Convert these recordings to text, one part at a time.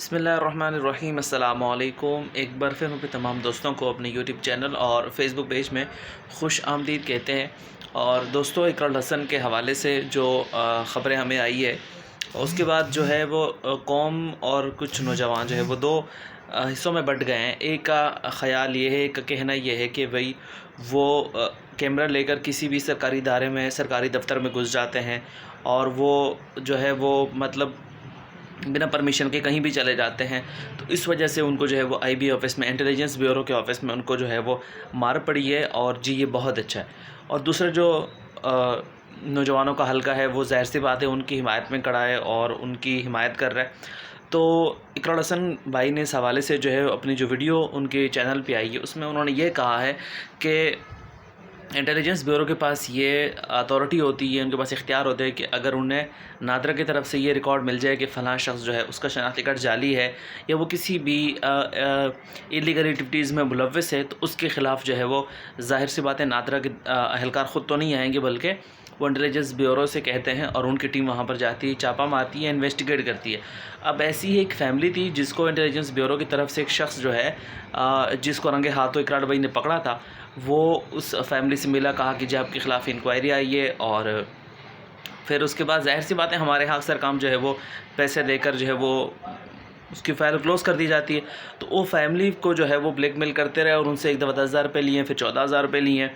بسم اللہ الرحمن الرحیم۔ السلام علیکم۔ ایک بار پھر پہ تمام دوستوں کو اپنے یوٹیوب چینل اور فیس بک پیج میں خوش آمدید کہتے ہیں۔ اور دوستوں، اقرا الحسن کے حوالے سے جو خبریں ہمیں آئی ہے، اس کے بعد جو ہے وہ قوم اور کچھ نوجوان جو ہے وہ دو حصوں میں بٹ گئے ہیں۔ ایک کا خیال یہ ہے، ایک کا کہنا یہ ہے کہ بھئی وہ کیمرہ لے کر کسی بھی سرکاری ادارے میں، سرکاری دفتر میں گھس جاتے ہیں اور وہ جو ہے وہ مطلب بنا پرمیشن کے کہیں بھی چلے جاتے ہیں، تو اس وجہ سے ان کو جو ہے وہ آئی بی آفس میں، انٹیلیجنس بیورو کے آفس میں ان کو جو ہے وہ مار پڑی ہے، اور جی یہ بہت اچھا ہے۔ اور دوسرا جو نوجوانوں کا حلقہ ہے، وہ ظاہر سی بات ہے ان کی حمایت میں کھڑا ہے اور ان کی حمایت کر رہا ہے۔ تو اقرا الحسن بھائی نے اس حوالے سے جو ہے اپنی جو ویڈیو ان کے چینل پہ آئی ہے، اس میں انہوں نے یہ کہا ہے کہ انٹیلیجنس بیورو کے پاس یہ اتھارٹی ہوتی ہے، ان کے پاس اختیار ہوتے ہیں کہ اگر انہیں نادرا کی طرف سے یہ ریکارڈ مل جائے کہ فلاں شخص جو ہے اس کا شناختی کارڈ جعلی ہے یا وہ کسی بھی ایلیگل ایکٹیویٹیز میں ملوث ہے، تو اس کے خلاف جو ہے وہ ظاہر سی بات ہے نادرا کے اہلکار خود تو نہیں آئیں گے، بلکہ وہ انٹیلیجنس بیورو سے کہتے ہیں اور ان کی ٹیم وہاں پر جاتی ہے، چھاپہ مارتی ہے، انویسٹیگیٹ کرتی ہے۔ اب ایسی ہی ایک فیملی تھی جس کو انٹیلیجنس بیورو کی طرف سے ایک شخص جو ہے جس کو رنگے ہاتھوں اقرار بھائی نے پکڑا تھا، وہ اس فیملی سے ملا، کہا کہ جی آپ کے خلاف انکوائری آئی ہے، اور پھر اس کے بعد ظاہر سی بات ہے ہمارے ہاں اکثر کام جو ہے وہ پیسے دے کر جو ہے وہ اس کی فائل کلوز کر دی جاتی ہے۔ تو وہ فیملی کو جو ہے وہ بلیک میل کرتے رہے اور ان سے ایک دفعہ 10,000 روپے لیے ہیں، پھر 14,000 روپے لیے ہیں۔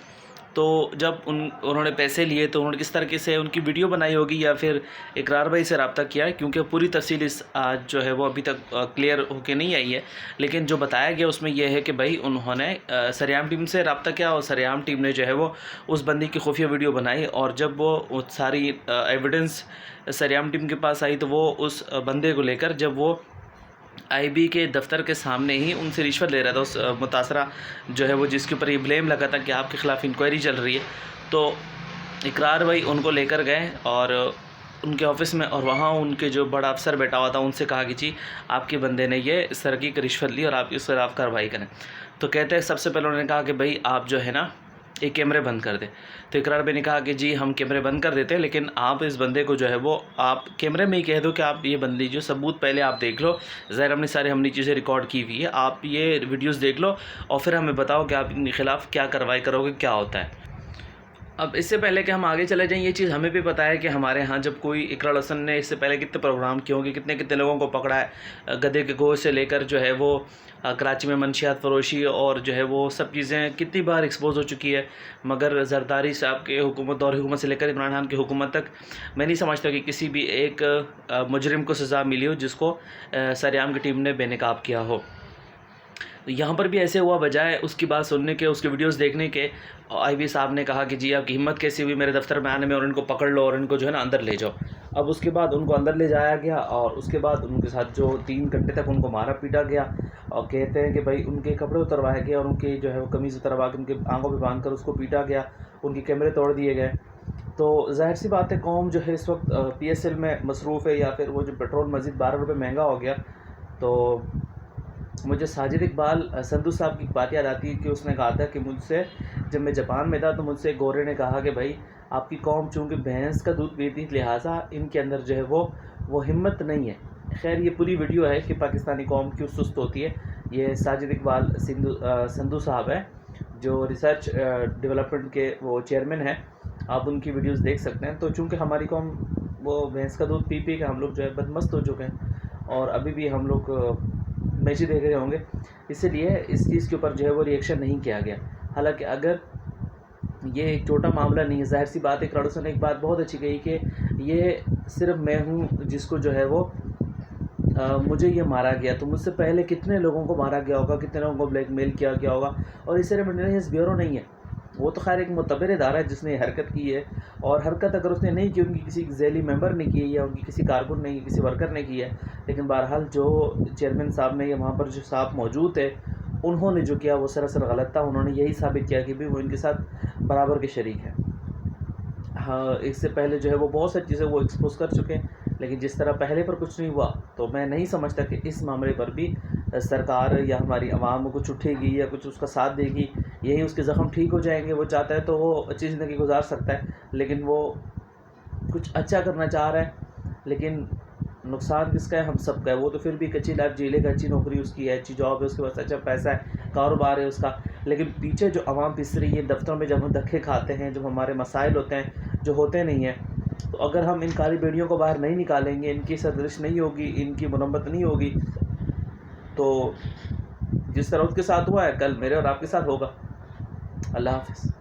تو جب انہوں نے پیسے لیے تو انہوں نے کس طریقے سے ان کی ویڈیو بنائی ہوگی یا پھر اقرار بھائی سے رابطہ کیا ہے، کیونکہ پوری تفصیل اس آج جو ہے وہ ابھی تک کلیئر ہو کے نہیں آئی ہے، لیکن جو بتایا گیا اس میں یہ ہے کہ بھائی انہوں نے سریام ٹیم سے رابطہ کیا اور سریام ٹیم نے جو ہے وہ اس بندی کی خفیہ ویڈیو بنائی، اور جب وہ ساری ایویڈنس سریام ٹیم کے پاس آئی تو وہ اس بندے کو لے کر جب وہ آئی بی کے دفتر کے سامنے ہی ان سے رشوت لے رہا تھا، اس متاثرہ جو ہے وہ جس کے اوپر یہ بلیم لگا تھا کہ آپ کے خلاف انکوائری چل رہی ہے، تو اقرار بھائی ان کو لے کر گئے اور ان کے آفس میں، اور وہاں ان کے جو بڑا افسر بیٹھا ہوا تھا ان سے کہا کہ جی آپ کے بندے نے یہ اس طرح کی رشوت لی اور آپ اس خلاف کارروائی کریں۔ تو کہتے ہیں سب سے پہلے انہوں نے کہا کہ بھائی آپ جو ہے نا یہ کیمرے بند کر دیں۔ تو اقرار بھائی نے کہا کہ جی ہم کیمرے بند کر دیتے ہیں، لیکن آپ اس بندے کو جو ہے وہ آپ کیمرے میں ہی کہہ دو کہ آپ یہ بندی جو ثبوت پہلے آپ دیکھ لو، ظاہر ہم نے چیزیں ریکارڈ کی ہوئی ہے، آپ یہ ویڈیوز دیکھ لو اور پھر ہمیں بتاؤ کہ آپ ان کے خلاف کیا کارروائی کرو گے، کیا ہوتا ہے۔ اب اس سے پہلے کہ ہم آگے چلے جائیں، یہ چیز ہمیں بھی پتہ ہے کہ ہمارے ہاں جب کوئی اقرا الحسن نے اس سے پہلے کتنے پروگرام کیے ہوں گے، کتنے لوگوں کو پکڑا ہے، گدھے کے گوشت سے لے کر جو ہے وہ کراچی میں منشیات فروشی اور جو ہے وہ سب چیزیں کتنی بار ایکسپوز ہو چکی ہے، مگر زرداری صاحب کے حکومت، دور حکومت سے لے کر عمران خان کی حکومت تک میں نہیں سمجھتا کہ کسی بھی ایک مجرم کو سزا ملی ہو جس کو سریام کی ٹیم نے بے نقاب کیا ہو۔ یہاں پر بھی ایسے ہوا، بجائے اس کی بات سننے کے، اس کے ویڈیوز دیکھنے کے، آئی بی صاحب نے کہا کہ جی آپ کی ہمت کیسی ہوئی میرے دفتر میں آنے میں، اور ان کو پکڑ لو اور ان کو جو ہے نا اندر لے جاؤ۔ اب اس کے بعد ان کو اندر لے جایا گیا اور اس کے بعد ان کے ساتھ جو 3 گھنٹے تک ان کو مارا پیٹا گیا، اور کہتے ہیں کہ بھائی ان کے کپڑے اتروائے گئے اور ان کی جو ہے وہ قمیض اتروا کے ان کے آنکھوں پہ باندھ کر اس کو پیٹا گیا، ان کے کیمرے توڑ دیے گئے۔ تو ظاہر سی بات ہے قوم جو ہے اس وقت پی ایس ایل میں مصروف ہے، یا پھر وہ جو پیٹرول مزید 12 روپے مہنگا ہو گیا۔ تو مجھے ساجد اقبال سندھو صاحب کی بات یاد آتی ہے کہ اس نے کہا تھا کہ مجھ سے جب میں جاپان میں تھا تو مجھ سے ایک گورے نے کہا کہ بھائی آپ کی قوم چونکہ بھینس کا دودھ پیتی، لہٰذا ان کے اندر جو ہے وہ ہمت نہیں ہے۔ خیر یہ پوری ویڈیو ہے کہ پاکستانی قوم کیوں سست ہوتی ہے۔ یہ ساجد اقبال سندھو صاحب ہیں جو ریسرچ ڈیولپمنٹ کے وہ چیئرمین ہیں، آپ ان کی ویڈیوز دیکھ سکتے ہیں۔ تو چونکہ ہماری قوم وہ بھینس کا دودھ پی پی کے ہم لوگ جو ہے بدمست ہو چکے ہیں، اور ابھی بھی ہم لوگ میچ دیکھ رہے ہوں گے، اسی لیے اس چیز کے اوپر جو ہے وہ ریئیکشن نہیں کیا گیا۔ حالانکہ اگر یہ ایک چھوٹا معاملہ نہیں ہے، ظاہر سی بات ہے، اقرا الحسن نے ایک بات بہت اچھی کہی کہ یہ صرف میں ہوں جس کو جو ہے وہ مجھے یہ مارا گیا، تو مجھ سے پہلے کتنے لوگوں کو مارا گیا ہوگا، کتنے لوگوں کو بلیک میل کیا گیا ہوگا، اور اس صرف انٹیلیجنس بیورو نہیں ہے، وہ تو خیر ایک معتبر ادارہ ہے جس نے یہ حرکت کی ہے، اور حرکت اگر اس نے نہیں کی، ان کی کسی ذیلی ممبر نے کی ہے یا ان کی کسی کارکن نے، کسی ورکر نے کی ہے، لیکن بہرحال جو چیئرمین صاحب نے یا وہاں پر جو صاحب موجود ہے انہوں نے جو کیا وہ سراسر غلط تھا۔ انہوں نے یہی ثابت کیا کہ بھی وہ ان کے ساتھ برابر کے شریک ہیں۔ ہاں اس سے پہلے جو ہے وہ بہت ساری چیزیں وہ ایکسپوز کر چکے ہیں، لیکن جس طرح پہلے پر کچھ نہیں ہوا، تو میں نہیں سمجھتا کہ اس معاملے پر بھی سرکار یا ہماری عوام کچھ اٹھے گی یا کچھ اس کا ساتھ دے گی، یہی اس کے زخم ٹھیک ہو جائیں گے۔ وہ چاہتا ہے تو وہ اچھی زندگی گزار سکتا ہے، لیکن وہ کچھ اچھا کرنا چاہ رہا ہے، لیکن نقصان کس کا ہے؟ ہم سب کا ہے. وہ تو پھر بھی ایک اچھی لائف جی لے گا، اچھی نوکری اس کی ہے، اچھی جاب ہے اس کے پاس، اچھا پیسہ ہے، کاروبار ہے اس کا. لیکن پیچھے جو عوام پس رہی ہے دفتروں میں، جب ہم دھکے کھاتے ہیں، جب ہمارے مسائل ہوتے ہیں جو ہوتے نہیں ہیں، تو اگر ہم ان کالی بیڑیوں کو باہر نہیں نکالیں گے، ان کی سرزنش نہیں ہوگی، ان کی مرمت نہیں ہوگی، تو جس طرح اس کے ساتھ ہوا ہے کل میرے اور آپ کے ساتھ ہوگا. اللہ حافظ.